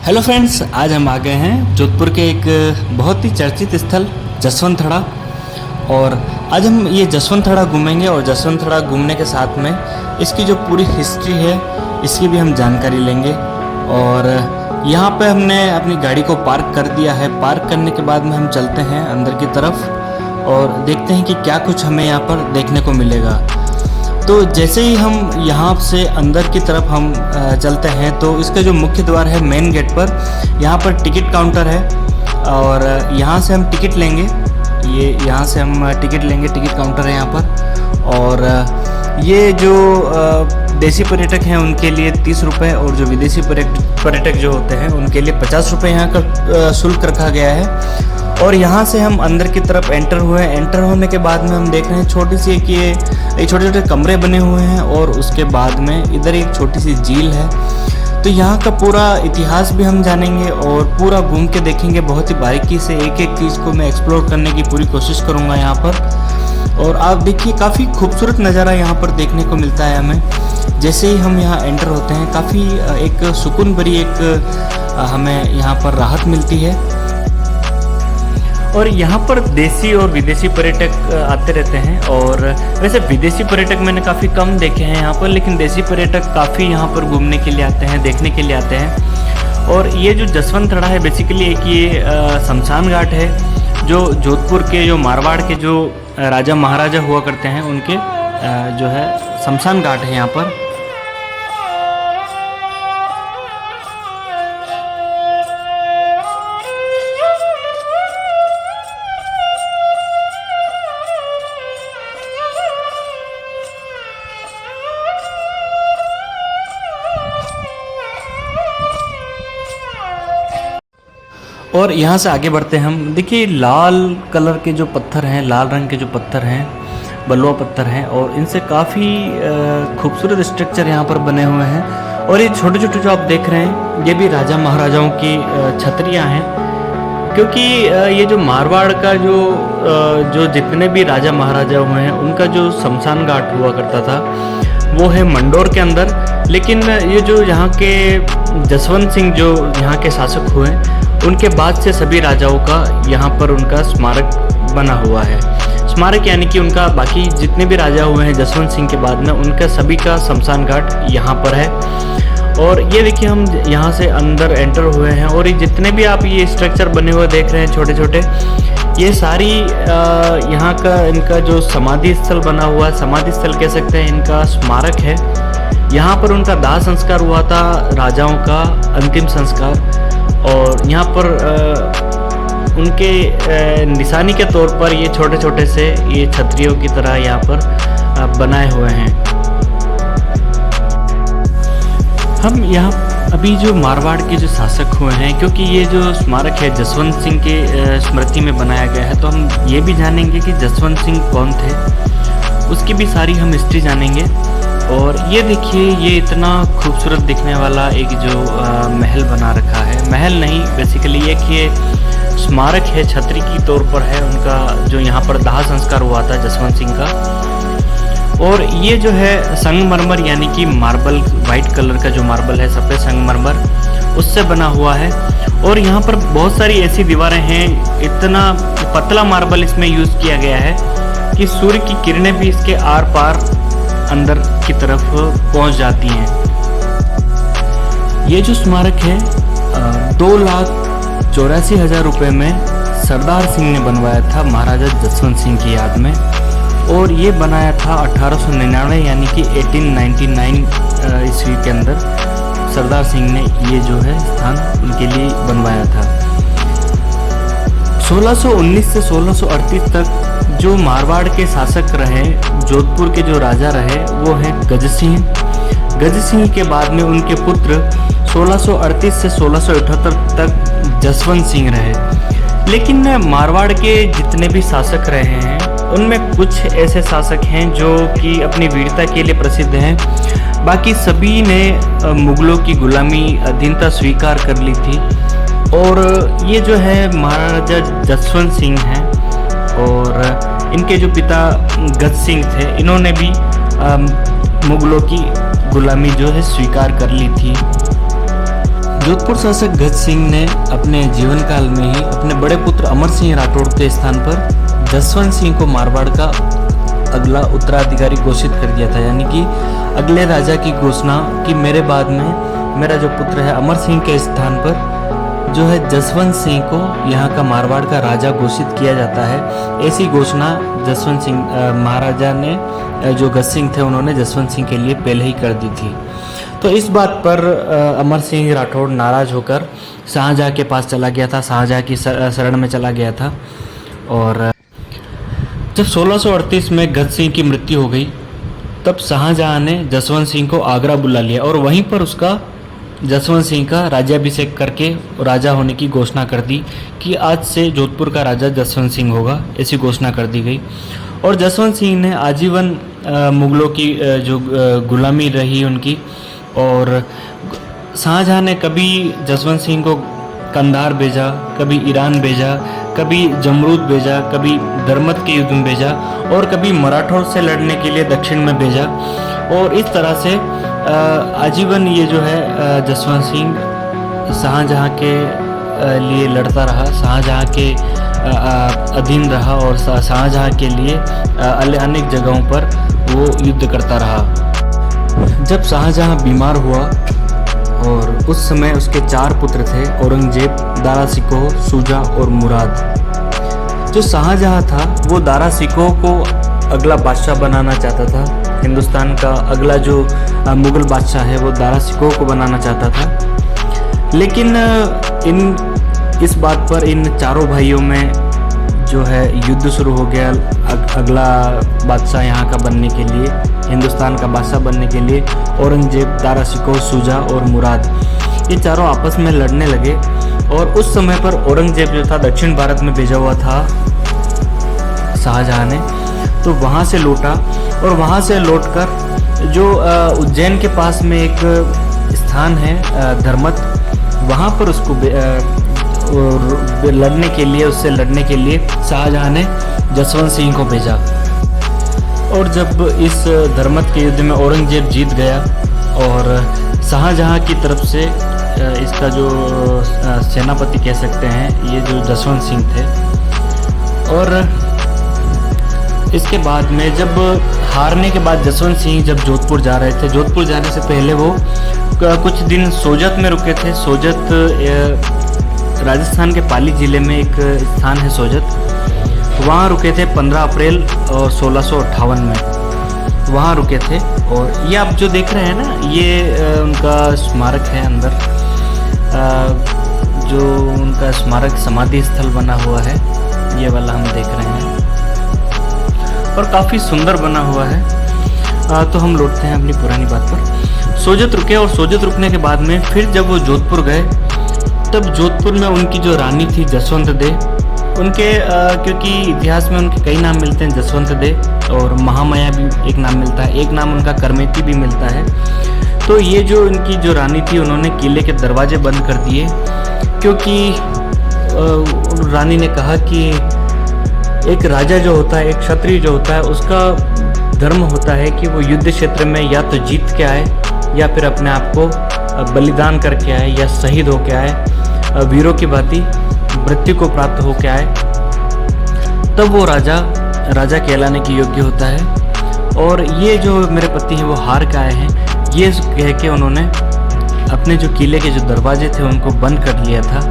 Hello friends, आज हम आ गए हैं जोधपुर के एक बहुत ही चर्चित स्थल जसवंत थड़ा। और आज हम ये जसवंत थड़ा घूमेंगे और जसवंत थड़ा घूमने के साथ में इसकी जो पूरी हिस्ट्री है इसकी भी हम जानकारी लेंगे। और यहाँ पे हमने अपनी गाड़ी को पार्क कर दिया है। पार्क करने के बाद में हम चलते हैं अंदर की तरफ और देखते हैं कि क्या कुछ हमें यहाँ पर देखने को मिलेगा। तो जैसे ही हम यहाँ से अंदर की तरफ हम चलते हैं तो इसका जो मुख्य द्वार है मेन गेट पर, यहाँ पर टिकट काउंटर है और यहाँ से हम टिकट लेंगे। ये यहाँ से हम टिकट लेंगे, टिकट काउंटर है यहाँ पर। और ये जो देसी पर्यटक हैं उनके लिए 30 रुपये और जो विदेशी पर्यटक जो होते हैं उनके लिए 50 रुपये यहाँ का शुल्क रखा गया है। और यहाँ से हम अंदर की तरफ एंटर हुए। एंटर होने के बाद में हम देख रहे हैं छोटी सी एक ये छोटे छोटे कमरे बने हुए हैं और उसके बाद में इधर एक छोटी सी झील है। तो यहाँ का पूरा इतिहास भी हम जानेंगे और पूरा घूम के देखेंगे बहुत ही बारीकी से। एक एक चीज़ को मैं एक्सप्लोर करने की पूरी कोशिश करूँगा यहाँ पर। और आप देखिए काफ़ी खूबसूरत नज़ारा यहाँ पर देखने को मिलता है हमें। जैसे ही हम यहाँ एंटर होते हैं काफ़ी एक सुकून भरी एक हमें यहाँ पर राहत मिलती है। और यहाँ पर देसी और विदेशी पर्यटक आते रहते हैं। और वैसे विदेशी पर्यटक मैंने काफ़ी कम देखे हैं यहाँ पर, लेकिन देसी पर्यटक काफ़ी यहाँ पर घूमने के लिए आते हैं, देखने के लिए आते हैं। और ये जो जसवंत थड़ा है बेसिकली एक ये शमशान घाट है जो जोधपुर के जो मारवाड़ के जो राजा महाराजा हुआ करते हैं उनके जो है शमशान घाट है यहाँ पर। और यहाँ से आगे बढ़ते हैं हम। देखिए लाल कलर के जो पत्थर हैं, लाल रंग के जो पत्थर हैं, बलुआ पत्थर हैं और इनसे काफ़ी खूबसूरत स्ट्रक्चर यहाँ पर बने हुए हैं। और ये छोटे छोटे जो आप देख रहे हैं ये भी राजा महाराजाओं की छतरियाँ हैं, क्योंकि ये जो मारवाड़ का जो जितने भी राजा महाराजा हुए हैं उनका जो शमशान घाट हुआ करता था वो है मंडोर के अंदर। लेकिन ये जो यहाँ के जसवंत सिंह जो यहाँ के शासक हुए उनके बाद से सभी राजाओं का यहाँ पर उनका स्मारक बना हुआ है। स्मारक यानी कि उनका बाकी जितने भी राजा हुए हैं जसवंत सिंह के बाद में उनका सभी का शमशान घाट यहाँ पर है। और ये देखिए हम यहाँ से अंदर एंटर हुए हैं और ये जितने भी आप ये स्ट्रक्चर बने हुए देख रहे हैं छोटे छोटे, ये सारी यहाँ का इनका जो समाधि स्थल बना हुआ है, समाधि स्थल कह सकते हैं, इनका स्मारक है। यहाँ पर उनका दाह संस्कार हुआ था, राजाओं का अंतिम संस्कार। और यहाँ पर उनके निशानी के तौर पर ये छोटे छोटे से ये छतरियों की तरह यहाँ पर बनाए हुए हैं। हम यहाँ अभी जो मारवाड़ के जो शासक हुए हैं, क्योंकि ये जो स्मारक है जसवंत सिंह के स्मृति में बनाया गया है, तो हम ये भी जानेंगे कि जसवंत सिंह कौन थे, उसकी भी सारी हम हिस्ट्री जानेंगे। और ये देखिए ये इतना खूबसूरत दिखने वाला एक जो महल बना रखा है, महल नहीं बेसिकली एक ये स्मारक है, छतरी की तौर पर है उनका जो यहाँ पर दाह संस्कार हुआ था जसवंत सिंह का। और ये जो है संगमरमर यानी कि मार्बल, वाइट कलर का जो मार्बल है, सफ़ेद संगमरमर, उससे बना हुआ है। और यहाँ पर बहुत सारी ऐसी दीवारें हैं, इतना पतला मार्बल इसमें यूज़ किया गया है कि सूर्य की किरणें भी इसके आर पार अंदर की तरफ पहुंच जाती हैं। ये जो स्मारक है 2,84,000 रुपये में सरदार सिंह ने बनवाया था महाराजा जसवंत सिंह की याद में। और ये बनाया था 1899 यानी कि 1899 ईस्वी के अंदर सरदार सिंह ने ये जो है स्थान उनके लिए बनवाया था। 1619 से 1638 तक जो मारवाड़ के शासक रहे, जोधपुर के जो राजा रहे वो हैं गज सिंह। गज सिंह के बाद में उनके पुत्र 1638 से 1678 तक जसवंत सिंह रहे। लेकिन मारवाड़ के जितने भी शासक रहे हैं उनमें कुछ ऐसे शासक हैं जो कि अपनी वीरता के लिए प्रसिद्ध हैं। बाकी सभी ने मुगलों की गुलामी, अधीनता स्वीकार कर ली थी। और ये जो है महाराजा जसवंत सिंह हैं और इनके जो पिता गज सिंह थे, इन्होंने भी मुगलों की गुलामी जो है स्वीकार कर ली थी। जोधपुर शासक गज सिंह ने अपने जीवन काल में ही अपने बड़े पुत्र अमर सिंह राठौड़ के स्थान पर जसवंत सिंह को मारवाड़ का अगला उत्तराधिकारी घोषित कर दिया था। यानी कि अगले राजा की घोषणा कि मेरे बाद में मेरा जो पुत्र है अमर सिंह के स्थान पर जो है जसवंत सिंह को यहाँ का मारवाड़ का राजा घोषित किया जाता है। ऐसी घोषणा जसवंत सिंह महाराजा ने, जो गज सिंह थे, उन्होंने जसवंत सिंह के लिए पहले ही कर दी थी। तो इस बात पर अमर सिंह राठौड़ नाराज होकर शाहजहाँ के पास चला गया था, शाहजहाँ की शरण में चला गया था। और जब 1638 में गज सिंह की मृत्यु हो गई तब शाहजहाँ ने जसवंत सिंह को आगरा बुला लिया और वहीं पर उसका जसवंत सिंह का राज्याभिषेक करके राजा होने की घोषणा कर दी कि आज से जोधपुर का राजा जसवंत सिंह होगा, ऐसी घोषणा कर दी गई। और जसवंत सिंह ने आजीवन मुगलों की जो गुलामी रही उनकी, और शाहजहाँ ने कभी जसवंत सिंह को कंधार भेजा, कभी ईरान भेजा, कभी जमरूद भेजा, कभी दरमत के युद्ध में भेजा और कभी मराठों से लड़ने के लिए दक्षिण में भेजा। और इस तरह से आजीवन ये जो है जसवंत सिंह शाहजहाँ के लिए लड़ता रहा, शाहजहाँ के अधीन रहा और शाहजहाँ के लिए अनेक जगहों पर वो युद्ध करता रहा। जब शाहजहाँ बीमार हुआ और उस समय उसके 4 पुत्र थे, औरंगजेब, दारा शिकोह, शुजा और मुराद। जो शाहजहाँ था वो दारा शिकोह को अगला बादशाह बनाना चाहता था। हिंदुस्तान का अगला जो मुगल बादशाह है वो दारा शिकोह को बनाना चाहता था। लेकिन इस बात पर इन चारों भाइयों में जो है युद्ध शुरू हो गया। अगला बादशाह यहाँ का बनने के लिए, हिंदुस्तान का बादशाह बनने के लिए औरंगजेब, दारा शिकोह, शुजा और मुराद, ये चारों आपस में लड़ने लगे। और उस समय पर औरंगजेब जो था दक्षिण भारत में भेजा हुआ था शाहजहाँ ने, तो वहाँ से लौटा और वहाँ से लौटकर जो उज्जैन के पास में एक स्थान है धर्मत, वहाँ पर उसको लड़ने के लिए, उससे लड़ने के लिए शाहजहाँ ने जसवंत सिंह को भेजा। और जब इस धर्मत के युद्ध में औरंगजेब जीत गया और शाहजहाँ की तरफ से इसका जो सेनापति कह सकते हैं, ये जो जसवंत सिंह थे। और इसके बाद में जब हारने के बाद जसवंत सिंह जब जोधपुर जा रहे थे, जोधपुर जाने से पहले वो कुछ दिन सोजत में रुके थे। सोजत राजस्थान के पाली ज़िले में एक स्थान है सोजत, वहाँ रुके थे 15 अप्रैल और 1658 में वहाँ रुके थे। और ये आप जो देख रहे हैं ना, ये उनका स्मारक है अंदर, जो उनका स्मारक समाधि स्थल बना हुआ है, ये वाला हम देख रहे हैं और काफ़ी सुंदर बना हुआ है। तो हम लौटते हैं अपनी पुरानी बात पर। सोजत रुके और सोजत रुकने के बाद में फिर जब वो जोधपुर गए तब जोधपुर में उनकी जो रानी थी जसवंत दे, उनके क्योंकि इतिहास में उनके कई नाम मिलते हैं, जसवंत दे और महामाया भी एक नाम मिलता है, एक नाम उनका करमेती भी मिलता है। तो ये जो उनकी जो रानी थी, उन्होंने किले के दरवाजे बंद कर दिए क्योंकि रानी ने कहा कि एक राजा जो होता है, एक क्षत्रिय जो होता है, उसका धर्म होता है कि वो युद्ध क्षेत्र में या तो जीत के आए या फिर अपने आप को बलिदान करके आए या शहीद होके आए, वीरों की भांति मृत्यु को प्राप्त होके आए, तब वो राजा कहलाने की योग्य होता है। और ये जो मेरे पति हैं वो हार के आए हैं, ये कह के उन्होंने अपने जो किले के जो दरवाजे थे उनको बंद कर लिया था।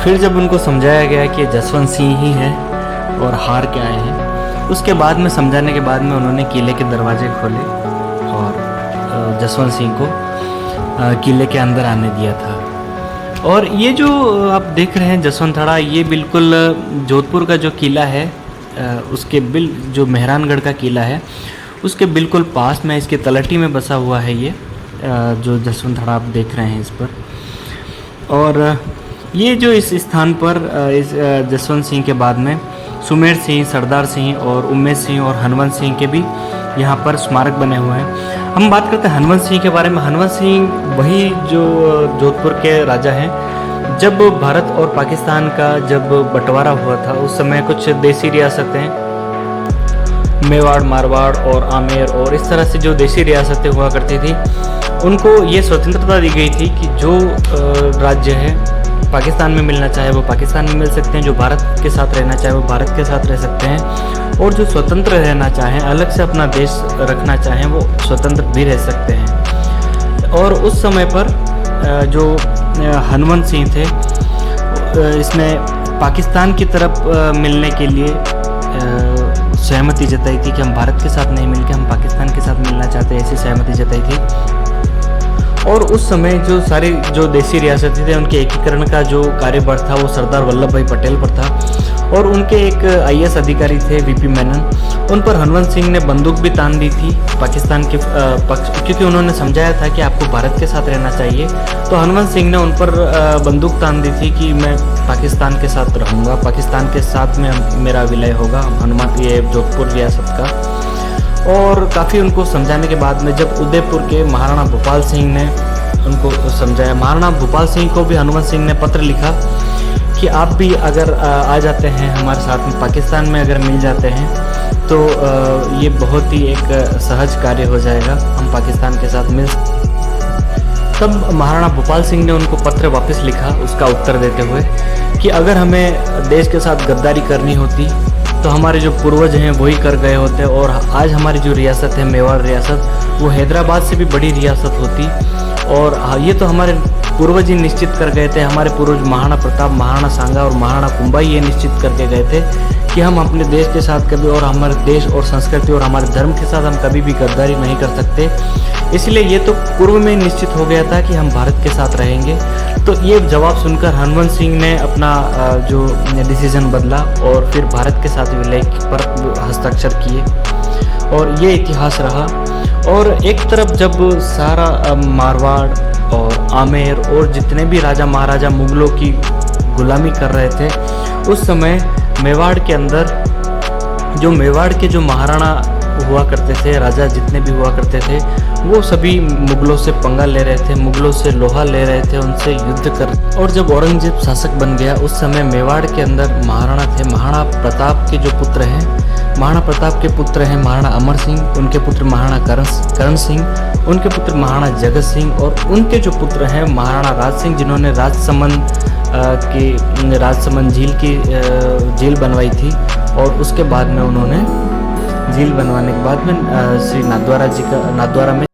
फिर जब उनको समझाया गया कि जसवंत सिंह ही है और हार के आए हैं, उसके बाद में समझाने के बाद में उन्होंने किले के दरवाजे खोले और जसवंत सिंह को किले के अंदर आने दिया था। और ये जो आप देख रहे हैं जसवंतथड़ा, ये बिल्कुल जोधपुर का जो किला है उसके जो मेहरानगढ़ का किला है उसके बिल्कुल पास में, इसके तलहटी में बसा हुआ है ये जो जसवंतथड़ा आप देख रहे हैं इस पर। और ये जो इस स्थान पर इस जसवंत सिंह के बाद में सुमेर सिंह, सरदार सिंह और उम्मेद सिंह और हनुमंत सिंह के भी यहाँ पर स्मारक बने हुए हैं। हम बात करते हैं हनुमंत सिंह के बारे में। हनुमंत सिंह वही जो जोधपुर के राजा हैं। जब भारत और पाकिस्तान का जब बंटवारा हुआ था उस समय कुछ देसी रियासतें, मेवाड़, मारवाड़ और आमेर और इस तरह से जो देसी रियासतें हुआ करती थी, उनको ये स्वतंत्रता दी गई थी कि जो राज्य है पाकिस्तान में मिलना चाहे वो पाकिस्तान में मिल सकते हैं, जो भारत के साथ रहना चाहे वो भारत के साथ रह सकते हैं, और जो स्वतंत्र रहना चाहें, अलग से अपना देश रखना चाहें, वो स्वतंत्र भी रह सकते हैं। और उस समय पर जो हनुमंत सिंह थे, इसमें पाकिस्तान की तरफ मिलने के लिए सहमति जताई थी कि हम भारत के साथ नहीं मिलकर हम पाकिस्तान के साथ मिलना चाहते हैं, ऐसी सहमति जताई थी। और उस समय जो सारी जो देसी रियासतें थे उनके एकीकरण का जो कार्यभार था वो सरदार वल्लभ भाई पटेल पर था, और उनके एक आईएएस अधिकारी थे वीपी मेनन, उन पर हनुमंत सिंह ने बंदूक भी तान दी थी पाकिस्तान के पक्ष, क्योंकि उन्होंने समझाया था कि आपको भारत के साथ रहना चाहिए। तो हनुमंत सिंह ने उन पर बंदूक तान दी थी कि मैं पाकिस्तान के साथ रहूँगा, पाकिस्तान के साथ में मेरा विलय होगा ये जोधपुर रियासत का। और काफ़ी उनको समझाने के बाद में जब उदयपुर के महाराणा भूपाल सिंह ने उनको समझाया, महाराणा भूपाल सिंह को भी हनुमंत सिंह ने पत्र लिखा कि आप भी अगर आ जाते हैं हमारे साथ में, पाकिस्तान में अगर मिल जाते हैं तो ये बहुत ही एक सहज कार्य हो जाएगा, हम पाकिस्तान के साथ मिल। तब महाराणा भूपाल सिंह ने उनको पत्र वापस लिखा उसका उत्तर देते हुए कि अगर हमें देश के साथ गद्दारी करनी होती तो हमारे जो पूर्वज हैं वही कर गए होते, और आज हमारी जो रियासत है मेवाड़ रियासत, वो हैदराबाद से भी बड़ी रियासत होती। और ये तो हमारे पूर्वज ही निश्चित कर गए थे, हमारे पूर्वज महाराणा प्रताप, महाराणा सांगा और महाराणा कुंभा ये निश्चित करके गए थे कि हम अपने देश के साथ कभी, और हमारे देश और संस्कृति और हमारे धर्म के साथ हम कभी भी गद्दारी नहीं कर सकते। इसलिए ये तो पूर्व में निश्चित हो गया था कि हम भारत के साथ रहेंगे। तो ये जवाब सुनकर हनुमंत सिंह ने अपना जो डिसीजन बदला और फिर भारत के साथ विलय पर हस्ताक्षर किए, और ये इतिहास रहा। और एक तरफ जब सारा मारवाड़ और आमेर और जितने भी राजा महाराजा मुगलों की गुलामी कर रहे थे, उस समय मेवाड़ के अंदर मेवाड़ के जो महाराणा हुआ करते थे, राजा जितने भी हुआ करते थे, वो सभी मुगलों से पंगा ले रहे थे, मुगलों से लोहा ले रहे थे, उनसे युद्ध कर। और जब औरंगजेब शासक बन गया उस समय मेवाड़ के अंदर महाराणा थे, महाराणा प्रताप के जो पुत्र हैं, महाराणा प्रताप के पुत्र हैं महाराणा अमर सिंह, उनके पुत्र महाराणा करण सिंह, उनके पुत्र महाराणा जगत सिंह, और उनके जो पुत्र हैं महाराणा राज सिंह, जिन्होंने राजसमंद झील की झील बनवाई थी। और उसके बाद में उन्होंने झील बनवाने के बाद में श्री नाथद्वारा में